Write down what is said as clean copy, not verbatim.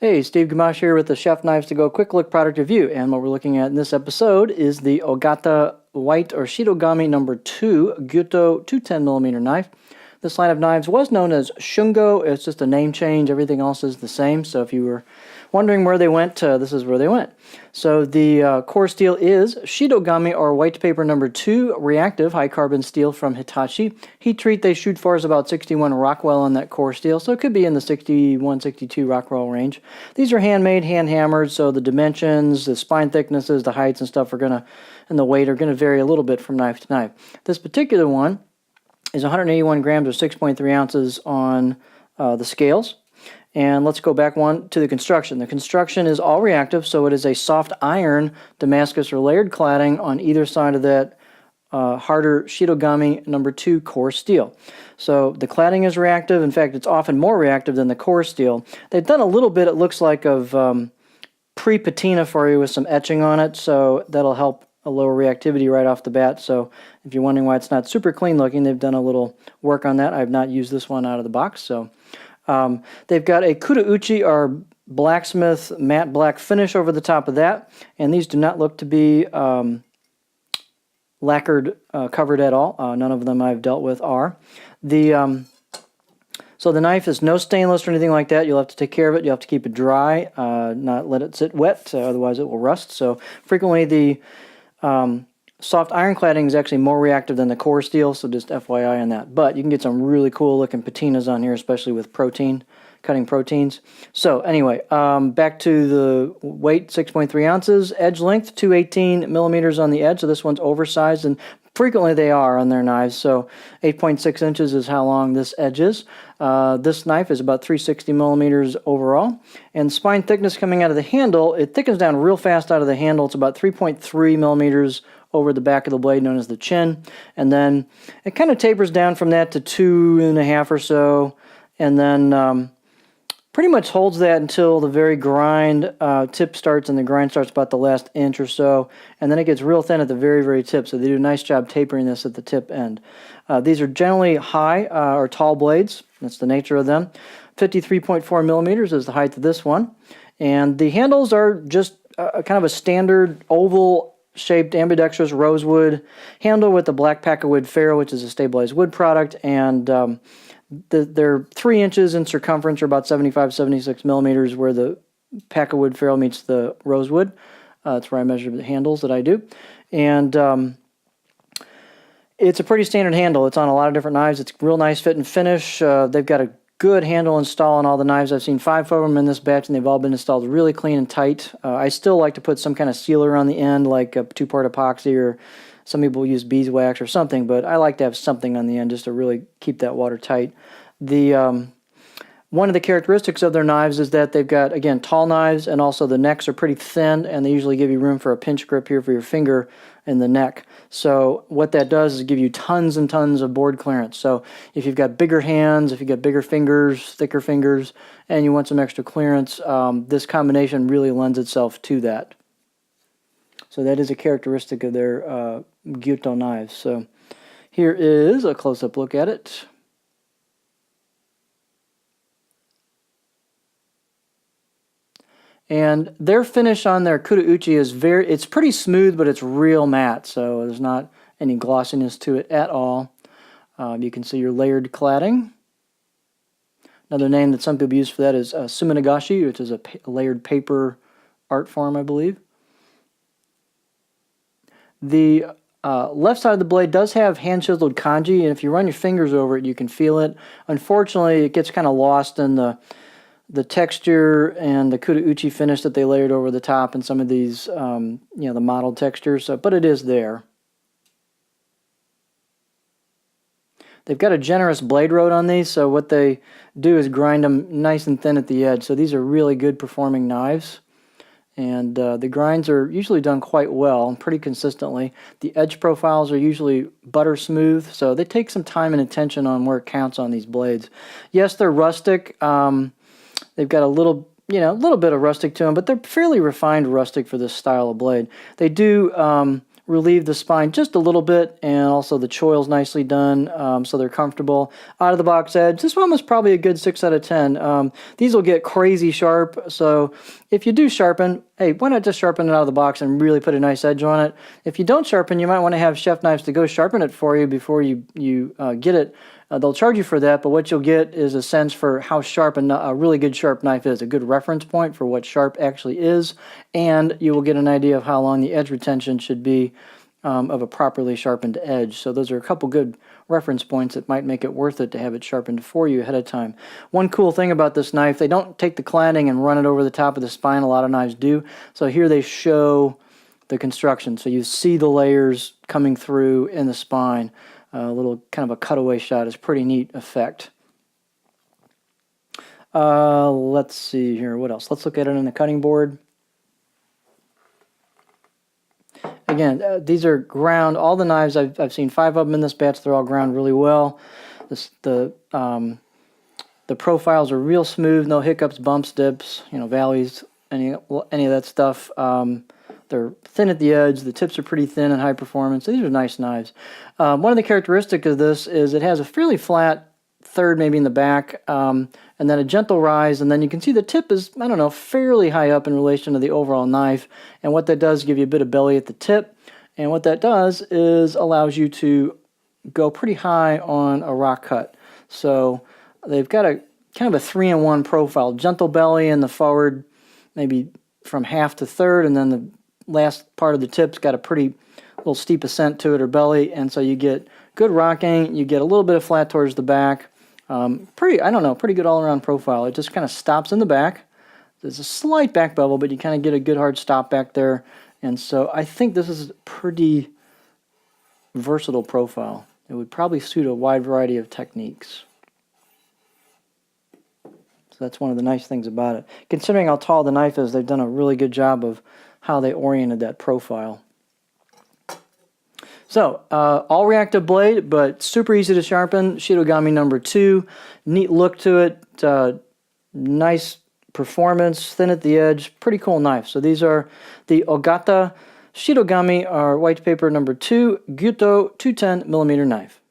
Hey, Steve Gamache here with the Chef Knives to Go Quick Look product review, and what we're looking at in this episode is the Ogata White or Shitogami number 2 Gyuto 210mm knife. This line of knives was known as Shungo. It's just a name change. Everything else is the same, so if you were wondering where they went, this is where they went. So the core steel is Shitogami or white paper number 2 reactive high carbon steel from Hitachi. Heat treat they shoot for is about 61 Rockwell on that core steel, so it could be in the 61, 62 Rockwell range. These are handmade, hand hammered, so the dimensions, the spine thicknesses, the heights and stuff and the weight are gonna vary a little bit from knife to knife. This particular one is 181 grams or 6.3 ounces on the scales. And let's go back one to the construction. The construction is all reactive, so it is a soft iron Damascus or layered cladding on either side of that harder Shitogami number 2 core steel. So the cladding is reactive. In fact, it's often more reactive than the core steel. They've done a little bit, it looks like, of pre-patina for you with some etching on it, so that'll help a lower reactivity right off the bat. So if you're wondering why it's not super clean looking, they've done a little work on that. I've not used this one out of the box, so they've got a Kudauchi or blacksmith matte black finish over the top of that, and these do not look to be lacquered covered at all. None of them I've dealt with are. So the knife is no stainless or anything like that. You'll have to take care of it. You'll have to keep it dry, not let it sit wet, otherwise it will rust. So frequently the soft iron cladding is actually more reactive than the core steel, so just FYI on that. But you can get some really cool looking patinas on here, especially with cutting proteins. So anyway, back to the weight, 6.3 ounces, edge length, 218 millimeters on the edge, so this one's oversized, and frequently they are on their knives, so 8.6 inches is how long this edge is. This knife is about 360 millimeters overall, and spine thickness coming out of the handle, it thickens down real fast out of the handle. It's about 3.3 millimeters over the back of the blade, known as the chin, and then it kind of tapers down from that to 2.5 or so, and then pretty much holds that until the very grind tip starts, and the grind starts about the last inch or so, and then it gets real thin at the very, very tip, so they do a nice job tapering this at the tip end. These are generally high or tall blades. That's the nature of them. 53.4 millimeters is the height of this one, and the handles are just kind of a standard oval shaped ambidextrous rosewood handle with the black packawood ferrule, which is a stabilized wood product, and they're 3 inches in circumference, or about 75, 76 millimeters, where the packawood ferrule meets the rosewood. That's where I measure the handles that I do. And it's a pretty standard handle. It's on a lot of different knives. It's real nice fit and finish. They've got a good handle install on all the knives. I've seen 5 of them in this batch, and they've all been installed really clean and tight. I still like to put some kind of sealer on the end, like a 2-part epoxy, or some people use beeswax or something, but I like to have something on the end just to really keep that water tight. One of the characteristics of their knives is that they've got, again, tall knives, and also the necks are pretty thin, and they usually give you room for a pinch grip here for your finger in the neck. So what that does is give you tons and tons of board clearance. So if you've got bigger hands, if you've got bigger fingers, thicker fingers, and you want some extra clearance, this combination really lends itself to that. So that is a characteristic of their Gyuto knives. So here is a close-up look at it. And their finish on their Kudauchi is it's pretty smooth, but it's real matte, so there's not any glossiness to it at all. You can see your layered cladding. Another name that some people use for that is suminagashi, which is a layered paper art form, I believe. The left side of the blade does have hand-chiseled kanji, and if you run your fingers over it, you can feel it. Unfortunately, it gets kind of lost in the texture and the Kudauchi finish that they layered over the top, and some of these, the mottled textures. But it is there. They've got a generous blade road on these, so what they do is grind them nice and thin at the edge. So these are really good performing knives. And the grinds are usually done quite well and pretty consistently. The edge profiles are usually butter smooth, so they take some time and attention on where it counts on these blades. Yes, they're rustic. They've got a little bit of rustic to them, but they're fairly refined rustic for this style of blade. They do relieve the spine just a little bit, and also the choil's nicely done, so they're comfortable. Out of the box edge, this one was probably a good 6 out of 10. These will get crazy sharp, so if you do sharpen, hey, why not just sharpen it out of the box and really put a nice edge on it? If you don't sharpen, you might want to have chef knives to go sharpen it for you before you get it. They'll charge you for that, but what you'll get is a sense for how sharp a really good sharp knife is, a good reference point for what sharp actually is, and you will get an idea of how long the edge retention should be of a properly sharpened edge. So those are a couple good reference points that might make it worth it to have it sharpened for you ahead of time. One cool thing about this knife, they don't take the cladding and run it over the top of the spine. A lot of knives do. So here they show the construction. So you see the layers coming through in the spine. A little kind of a cutaway shot is pretty neat effect. Let's see here. What else? Let's look at it on the cutting board. Again, these are ground. All the knives, I've seen 5 of them in this batch. They're all ground really well. The profiles are real smooth, no hiccups, bumps, dips, valleys, any of that stuff. They're thin at the edge. The tips are pretty thin and high performance. These are nice knives. One of the characteristics of this is it has a fairly flat third, maybe in the back, and then a gentle rise, and then you can see the tip is, I don't know, fairly high up in relation to the overall knife. And what that does is give you a bit of belly at the tip, and what that does is allows you to go pretty high on a rock cut. So they've got a kind of a 3-in-1 profile, gentle belly in the forward, maybe from half to third, and then the last part of the tip's got a pretty little steep ascent to it, or belly, and so you get good rocking, you get a little bit of flat towards the back. Pretty good all-around profile. It just kind of stops in the back. There's a slight back bevel, but you kind of get a good hard stop back there, and so I think this is a pretty versatile profile. It would probably suit a wide variety of techniques. So that's one of the nice things about it. Considering how tall the knife is, they've done a really good job of how they oriented that profile. So, all reactive blade, but super easy to sharpen. Shitogami number 2. Neat look to it. Nice performance, thin at the edge. Pretty cool knife. So these are the Ogata Shitogami, our white paper number 2 Gyuto 210mm knife.